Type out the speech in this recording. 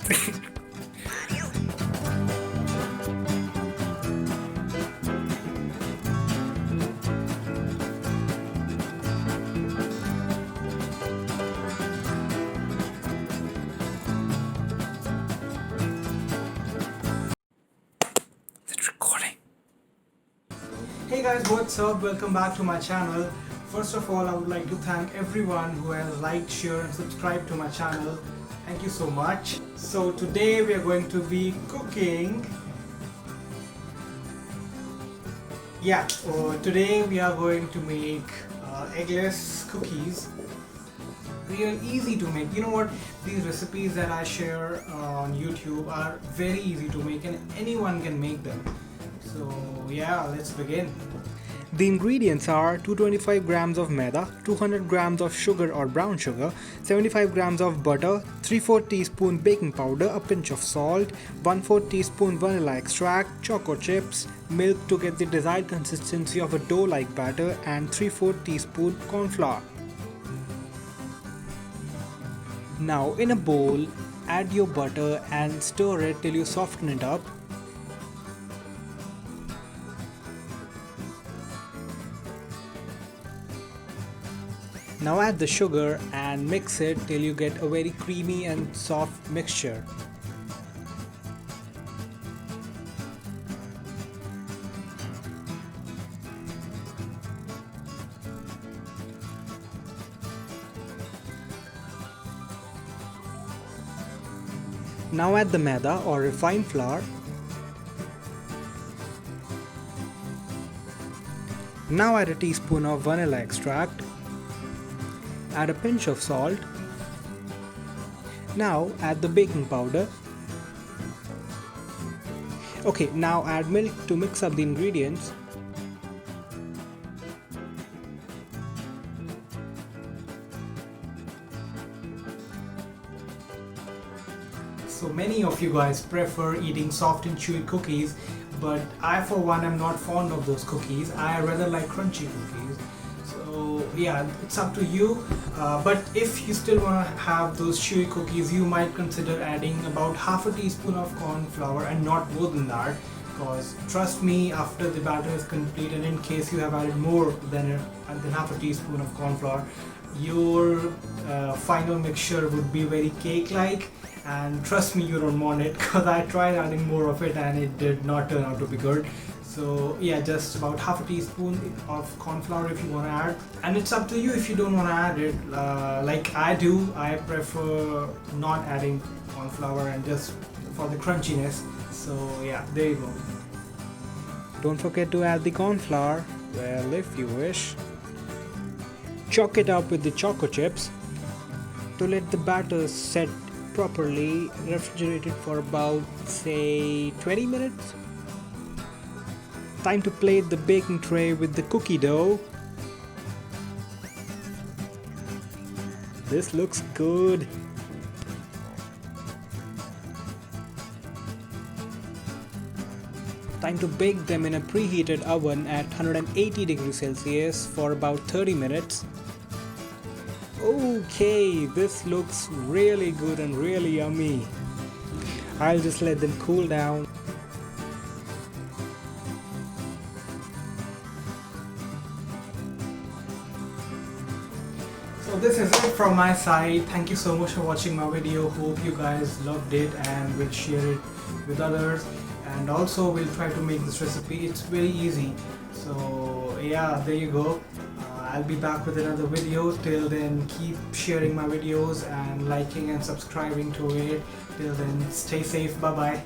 Hey guys, what's up? Welcome back to my channel. First of all, I would like to thank everyone who has liked, shared and subscribed to my channel. Thank you so much. So today we are going to be cooking. Today we are going to make eggless cookies. Real easy to make. You know what? These recipes that I share on YouTube are very easy to make and anyone can make them. So yeah, let's begin. The ingredients are 225 grams of maida, 200 grams of sugar or brown sugar, 75 grams of butter, 3/4 teaspoon baking powder, a pinch of salt, 1/4 teaspoon vanilla extract, choco chips, milk to get the desired consistency of a dough-like batter, and 3/4 teaspoon corn flour. Now in a bowl, add your butter and stir it till you soften it up. Now add the sugar and mix it till you get a very creamy and soft mixture. Now add the maida or refined flour. Now add a teaspoon of vanilla extract. Add a pinch of salt. Now add the baking powder. Okay, now add milk to mix up the ingredients. So many of you guys prefer eating soft and chewy cookies, but I for one am not fond of those cookies. I rather like crunchy cookies. So yeah, it's up to you. But if you still want to have those chewy cookies, you might consider adding about half a teaspoon of corn flour and not more than that, because trust me, after the batter is complete and in case you have added more than half a teaspoon of corn flour, your final mixture would be very cake-like, and trust me, you don't want it, because I tried adding more of it and it did not turn out to be good. So yeah, just about half a teaspoon of corn flour if you want to add, and it's up to you if you don't want to add it. Like I do, I prefer not adding corn flour and just for the crunchiness. So yeah, there you go. Don't forget to add the corn flour, well, if you wish. Chalk it up with the choco chips. To let the batter set properly, refrigerate it for about say 20 minutes. Time to plate the baking tray with the cookie dough. This looks good. Time to bake them in a preheated oven at 180 degrees Celsius for about 30 minutes. Okay, this looks really good and really yummy. I'll just let them cool down. So this is it from my side. Thank you so much for watching my video. Hope you guys loved it and will share it with others. And also we'll try to make this recipe. It's very easy. So yeah, there you go. I'll be back with another video. Till then, keep sharing my videos and liking and subscribing to it. Till then, stay safe. Bye bye.